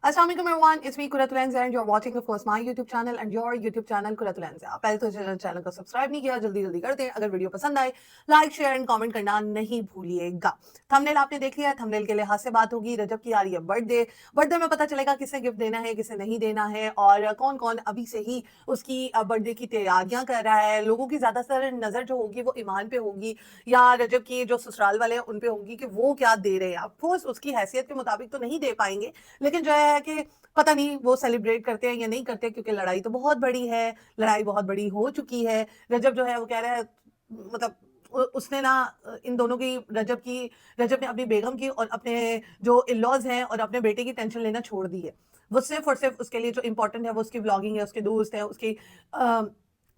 Assalamu alaikum everyone, it's me Quratul Anza and you're watching of course my YouTube channel and your YouTube channel Quratul Anza. पहले तो channel को subscribe नहीं किया, जल्दी जल्दी कर दें. अगर वीडियो पसंद आए लाइक शेयर एंड कमेंट करना नहीं भूलिएगा. थंबनेल आपने देख लिया है, थंबनेल के लिहाज से बात होगी. रजब की आ रही है बर्थडे में पता चलेगा किसे गिफ्ट देना है किसे नहीं देना है और कौन कौन अभी से ही उसकी बर्थडे की तैयारियां कर रहा है. लोगों की ज्यादातर नजर जो होगी वो ईमान पे होगी या रजब की जो ससुराल वाले हैं उन पे होगी कि वो क्या दे रहे हैं. ऑफकोर्स उसकी हैसियत के मुताबिक तो नहीं दे पाएंगे, लेकिन जो है कि पता नहीं वो सेलिब्रेट करते हैं या नहीं करते, क्योंकि लड़ाई तो बहुत बड़ी है, लड़ाई बहुत बड़ी हो चुकी है. रजब जो है वो कह रहा है, मतलब उसने ना इन दोनों की रजब ने अपनी बेगम की और अपने जो इन-लॉज हैं और अपने बेटे की टेंशन लेना छोड़ दी है. वो सिर्फ और सिर्फ उसके लिए जो इम्पोर्टेंट है वो उसकी व्लॉगिंग है, उसके दोस्त है, उसकी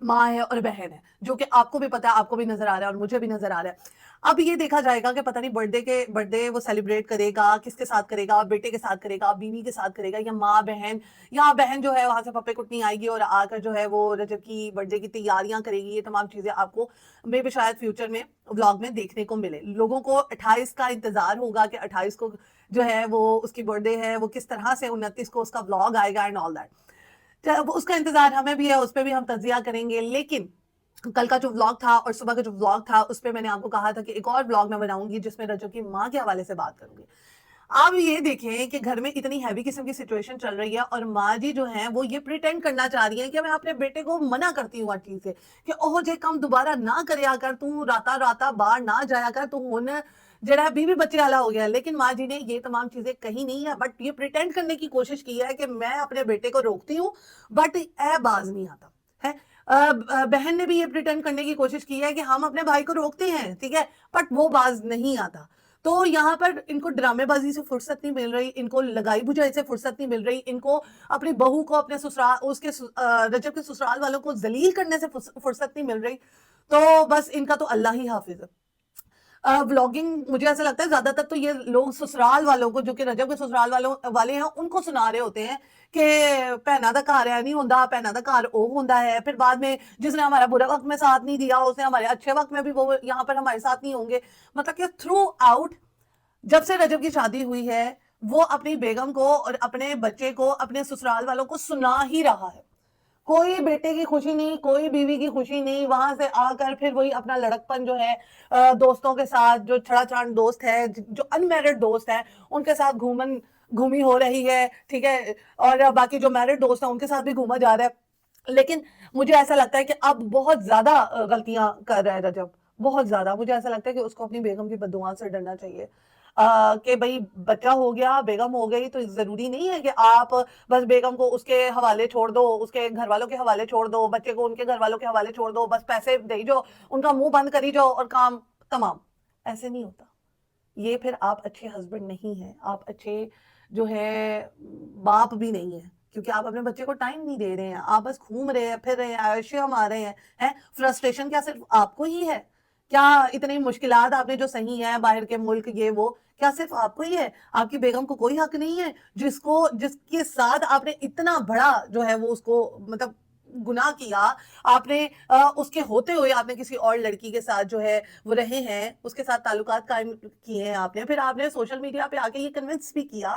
माँ है और बहन है, जो कि आपको भी पता है, आपको भी नजर आ रहा है और मुझे भी नजर आ रहा है. अब ये देखा जाएगा कि पता नहीं बर्थडे वो सेलिब्रेट करेगा किसके साथ करेगा, बेटे के साथ करेगा, बीवी के साथ करेगा या माँ बहन, या बहन जो है वहां से पप्पे कुटनी आएगी और आकर जो है वो रजब की बर्थडे की तैयारियां करेगी. ये तमाम चीजें आपको मे भी शायद फ्यूचर में व्लॉग में देखने को मिले. लोगों को 28 का इंतजार होगा कि 28 को जो है वो उसकी बर्थडे है, वो किस तरह से 29 को उसका व्लॉग आएगा एंड ऑल दैट. उसका इंतजार हमें भी है, उस पर भी हम तजिया करेंगे. लेकिन कल का जो व्लॉग था और सुबह का जो व्लॉग था उस पर मैंने आपको कहा था कि एक और व्लॉग मैं बनाऊंगी जिसमें रजब की माँ के हवाले से बात करूंगी. आप ये देखें कि घर में इतनी हैवी किस्म की सिचुएशन चल रही है और माँ जी जो है वो ये प्रिटेंड करना चाह रही है कि मैं अपने बेटे को मना करती हूँ हर चीज से कि ओह जे कम दोबारा ना करया कर, तू राता राता बाहर ना जाया कर, तू हुन जरा बीवी बच्चे वाला हो गया. लेकिन माँ जी ने ये तमाम चीजें कही नहीं है, बट ये प्रिटेंड करने की कोशिश की है कि मैं अपने बेटे को रोकती हूँ, बट ए बाज नहीं आता है. बहन ने भी ये प्रिटेंड करने की कोशिश की है कि हम अपने भाई को रोकते हैं, ठीक है, बट वो बाज नहीं आता. तो यहाँ पर इनको ड्रामेबाजी से फुर्सत नहीं मिल रही, इनको लगाई बुझाई से फुर्सत नहीं मिल रही, इनको अपनी बहू को अपने ससुराल रजब के ससुराल वालों को जलील करने से फुर्सत नहीं मिल रही. तो बस इनका तो अल्लाह ही हाफिज है. व्लॉगिंग मुझे ऐसा लगता है ज्यादातर तो ये लोग ससुराल वालों को, जो कि रजब के ससुराल वाले हैं, उनको सुना रहे होते हैं कि भैना दा घर है नहीं होता, भैना दा घर वो होता है. फिर बाद में जिसने हमारा बुरा वक्त में साथ नहीं दिया उसने हमारे अच्छे वक्त में भी वो यहाँ पर हमारे साथ नहीं होंगे. मतलब कि थ्रू आउट जब से रजब की शादी हुई है वो अपनी बेगम को और अपने बच्चे को अपने ससुराल वालों को सुना ही रहा है. कोई बेटे की खुशी नहीं, कोई बीवी की खुशी नहीं. वहां से आकर फिर वही अपना लड़कपन जो है दोस्तों के साथ, जो छड़ाछाड़ दोस्त है, जो अनमैरिड दोस्त है, उनके साथ घूमी हो रही है, ठीक है, और बाकी जो मैरिड दोस्त है उनके साथ भी घूमा जा रहा है. लेकिन मुझे ऐसा लगता है कि अब बहुत ज्यादा गलतियां कर रहा है रजब, बहुत ज्यादा. मुझे ऐसा लगता है कि उसको अपनी बेगम की बद्दुआ से डरना चाहिए. कि भाई बच्चा हो गया, बेगम हो गई, तो जरूरी नहीं है कि आप बस बेगम को उसके हवाले छोड़ दो, उसके घर वालों के हवाले छोड़ दो, बच्चे को उनके घर वालों के हवाले छोड़ दो, बस पैसे दे जो, उनका मुंह बंद करी जाओ और काम तमाम. ऐसे नहीं होता. ये फिर आप अच्छे हस्बैंड नहीं हैं, आप अच्छे जो है बाप भी नहीं है, क्योंकि आप अपने बच्चे को टाइम नहीं दे रहे हैं. आप बस घूम रहे हैं, फिर रहे हैं, आयशे मार रहे हैं. फ्रस्ट्रेशन क्या सिर्फ आपको ही है? क्या इतनी मुश्किलात आपने जो सही है बाहर के मुल्क ये वो, क्या सिर्फ आपको ही है? आपकी बेगम को कोई हक नहीं है जिसके साथ आपने इतना बड़ा जो है वो उसको मतलब गुनाह किया आपने, उसके होते हुए आपने किसी और लड़की के साथ जो है वो रहे हैं, उसके साथ ताल्लुकात कायम किए हैं आपने, फिर आपने सोशल मीडिया पे आके ये कन्विंस भी किया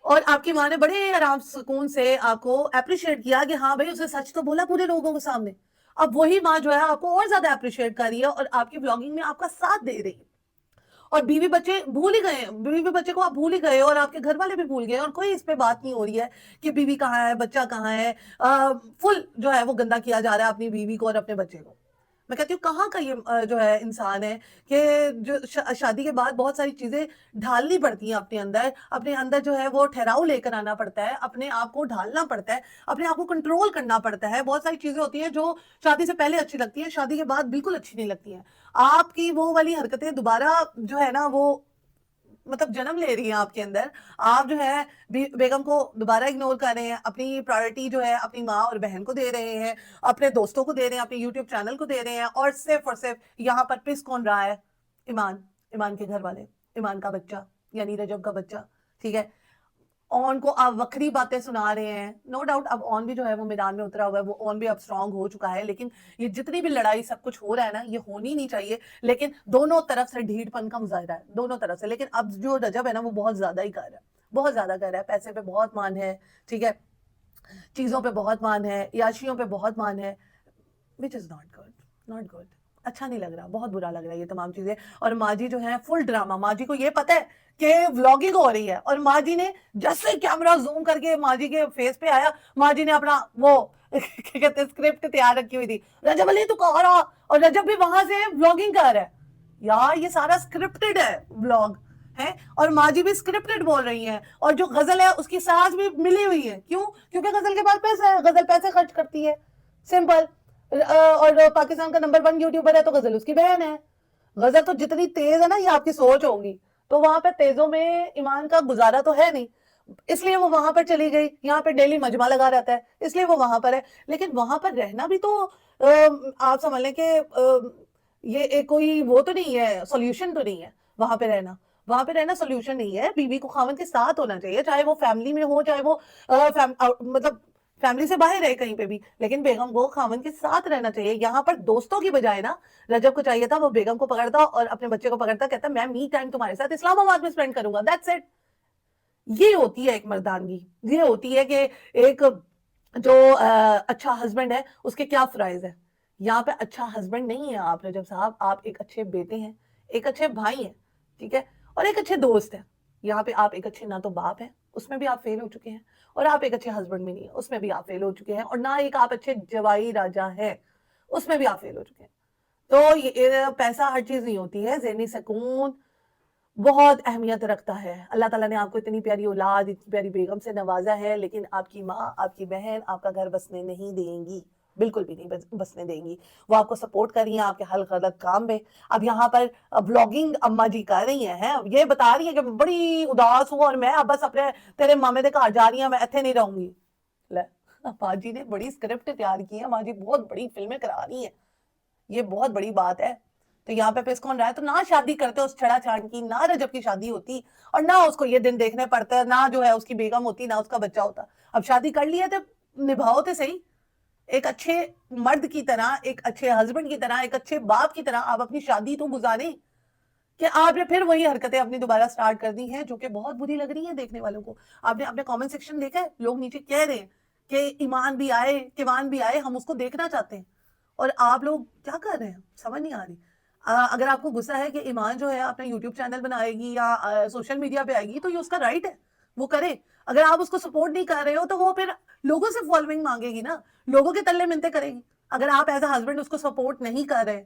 और आपकी माँ ने बड़े आराम सुकून से आपको अप्रिशिएट किया कि हाँ भाई उसने सच तो बोला पूरे लोगों के सामने. अब वही माँ जो है आपको और ज्यादा अप्रिशिएट कर रही है और आपकी ब्लॉगिंग में आपका साथ दे रही है. और बीवी बच्चे भूल ही गए, बीवी बच्चे को आप भूल ही गए और आपके घर वाले भी भूल गए और कोई इस पे बात नहीं हो रही है कि बीवी कहाँ है, बच्चा कहाँ है. फुल जो है वो गंदा किया जा रहा है अपनी बीवी को और अपने बच्चे को. मैं कहती हूँ कहाँ का ये जो है इंसान है कि जो शादी के बाद बहुत सारी चीजें ढालनी पड़ती हैं अपने अंदर जो है वो ठहराव लेकर आना पड़ता है, अपने आप को ढालना पड़ता है, अपने आप को कंट्रोल करना पड़ता है. बहुत सारी चीजें होती हैं जो शादी से पहले अच्छी लगती हैं, शादी के बाद बिल्कुल अच्छी नहीं लगती हैं. आपकी वो वाली हरकतें दोबारा जो है ना वो मतलब जन्म ले रही हैं आपके अंदर. आप जो है बेगम को दोबारा इग्नोर कर रहे हैं, अपनी प्रायोरिटी जो है अपनी माँ और बहन को दे रहे हैं, अपने दोस्तों को दे रहे हैं, अपने यूट्यूब चैनल को दे रहे हैं, और सिर्फ यहाँ पर पिस कौन रहा है? ईमान, ईमान के घर वाले, ईमान का बच्चा यानी रजब का बच्चा, ठीक है. ऑन को आप वक्री बातें सुना रहे हैं. नो डाउट अब ऑन भी जो है वो मैदान में उतरा हुआ है, वो ऑन भी अब स्ट्रांग हो चुका है. लेकिन ये जितनी भी लड़ाई सब कुछ हो रहा है ना, ये होनी नहीं चाहिए, लेकिन दोनों तरफ से ढीठपन का मुजाहरा है, दोनों तरफ से. लेकिन अब जो रजब है ना वो बहुत ज्यादा ही कर रहा है. بہت زیادہ کر رہا ہے, پیسے پہ بہت مان ہے, ٹھیک ہے, چیزوں پہ بہت مان ہے, عیاشیوں پہ بہت مان ہے, which is not good, not good. اچھا نہیں لگ رہا, بہت برا لگ رہا ہے یہ تمام چیزیں. اور ماجی جو ہے فل ڈرامہ, ماجی کو یہ پتا ہے کہ ولاگنگ ہو رہی ہے, اور ماجی نے جیسے کیمرہ زوم کر کے ماجی کے فیس پہ آیا, ماجی نے اپنا وہ کیا کہتے ہیں اسکرپٹ تیار رکھی ہوئی تھی, رجب علی تو کہہ رہا, اور رجب بھی وہاں سے ولاگنگ کر رہا ہے. یار یہ سارا اسکرپٹڈ ہے ولاگ ہے, اور ماجی بھی اسکرپٹڈ بول رہی ہیں, اور جو غزل ہے اس کی سانس بھی ملی ہوئی ہے. کیوں؟ کیونکہ غزل کے پاس پیسہ ہے, غزل پیسے خرچ کرتی ہے, سمپل. اور پاکستان کا نمبر 1 یوٹیوبر ہے تو غزل اس کی بہن ہے. غزل تو جتنی تیز ہے نا, یہ آپ کی سوچ ہوگی, تو وہاں پہ تیزوں میں ایمان کا گزارا تو ہے نہیں, اس لیے وہ وہاں پر چلی گئی. یہاں پہ ڈیلی مجمع لگا رہتا ہے, اس لیے وہ وہاں پر ہے. لیکن وہاں پر رہنا بھی تو آپ سمجھ لیں کہ یہ کوئی وہ تو نہیں ہے, سولوشن تو نہیں ہے وہاں پہ رہنا. وہاں پہ رہنا سولوشن نہیں ہے. بیوی کو خاوند کے ساتھ ہونا چاہیے, چاہے وہ فیملی میں ہو, چاہے وہ مطلب فیملی سے باہر رہے کہیں پہ بھی, لیکن بیگم کو خاوند کے ساتھ رہنا چاہیے. یہاں پر دوستوں کی بجائے نا, رجب کو چاہیے تھا وہ بیگم کو پکڑتا اور اپنے بچے کو پکڑتا, کہتا میں می ٹائم تمہارے ساتھ اسلام آباد میں اسپینڈ کروں گا, دیٹس اٹ. یہ ہوتی ہے ایک مردانگی, یہ ہوتی ہے کہ ایک جو اچھا ہسبینڈ ہے اس کے کیا فرائض ہے. یہاں پہ اچھا ہسبینڈ نہیں ہے آپ رجب صاحب, آپ ایک اچھے بیٹے ہیں, ایک اچھے بھائی ہیں, ٹھیک ہے, اور ایک اچھے دوست ہیں. یہاں پہ آپ ایک اچھے نہ تو باپ ہیں, اس میں بھی آپ فیل ہو چکے ہیں, اور آپ ایک اچھے ہسبینڈ بھی نہیں ہیں, اس میں بھی آپ فیل ہو چکے ہیں, اور نہ ایک آپ اچھے جوائی راجا ہیں, اس میں بھی آپ فیل ہو چکے ہیں. تو پیسہ ہر چیز نہیں ہوتی ہے, ذہنی سکون بہت اہمیت رکھتا ہے. اللہ تعالیٰ نے آپ کو اتنی پیاری اولاد, اتنی پیاری بیگم سے نوازا ہے, لیکن آپ کی ماں, آپ کی بہن آپ کا گھر بسنے نہیں دیں گی, بالکل بھی نہیں بسنے دیں گی. وہ آپ کو سپورٹ کر رہی ہیں آپ کے ہر غلط کام میں. اب یہاں پر ولاگنگ اما جی کر رہی ہیں, یہ بتا رہی ہیں کہ بڑی اداس ہوں, اور میں اب بس اپنے تیرے مامے دے گھر جا رہی ہوں, میں ایتھے نہیں رہوں گی. ماں جی نے بڑی اسکرپٹ تیار کی ہے, ماں جی بہت بڑی فلمیں کرا رہی ہیں, یہ بہت بڑی بات ہے. تو یہاں پہ پیس کون رہا ہے, تو نہ شادی کرتے اس چھڑا چھاڑ کی, نہ رجب کی شادی ہوتی, اور نہ اس کو یہ دن دیکھنے پڑتا ہے, نہ جو ہے اس کی بیگم ہوتی, نہ اس کا بچہ ہوتا. اب شادی کر لی ہے تو نبھاؤ تو صحیح, ایک اچھے مرد کی طرح, ایک اچھے ہسبینڈ کی طرح, ایک اچھے باپ کی طرح آپ اپنی شادی تو گزاریں. کہ آپ نے پھر وہی حرکتیں اپنی دوبارہ سٹارٹ کر دی ہیں جو کہ بہت بری لگ رہی ہیں دیکھنے والوں کو. آپ نے اپنے کامنٹ سیکشن دیکھا ہے, لوگ نیچے کہہ رہے ہیں کہ ایمان بھی آئے, کیوان بھی آئے, ہم اس کو دیکھنا چاہتے ہیں. اور آپ لوگ کیا کر رہے ہیں, سمجھ نہیں آ رہی. اگر آپ کو غصہ ہے کہ ایمان جو ہے اپنا یوٹیوب چینل بنائے گی یا سوشل میڈیا پہ آئے گی, تو یہ اس کا رائٹ ہے, وہ کرے. اگر آپ اس کو سپورٹ نہیں کر رہے ہو تو وہ پھر لوگوں سے فالوئنگ مانگے گی نا, لوگوں کے تلے منتے کرے گی. اگر آپ ایز اے ہسبینڈ اس کو سپورٹ نہیں کر رہے,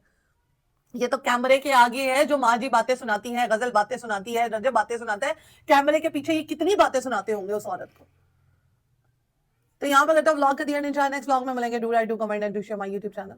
یہ تو کیمرے کے آگے ہے جو ماں جی باتیں سناتی ہیں, غزل باتیں سناتی ہے, رجب باتیں سناتا ہے, کیمرے کے پیچھے یہ کتنی باتیں سناتے ہوں گے اس عورت کو. تو یہاں پر کرتا ہوں ولاگ کا دیا, نیکسٹ ولاگ میں ملیں گے. Do like, do comment and do share my YouTube channel.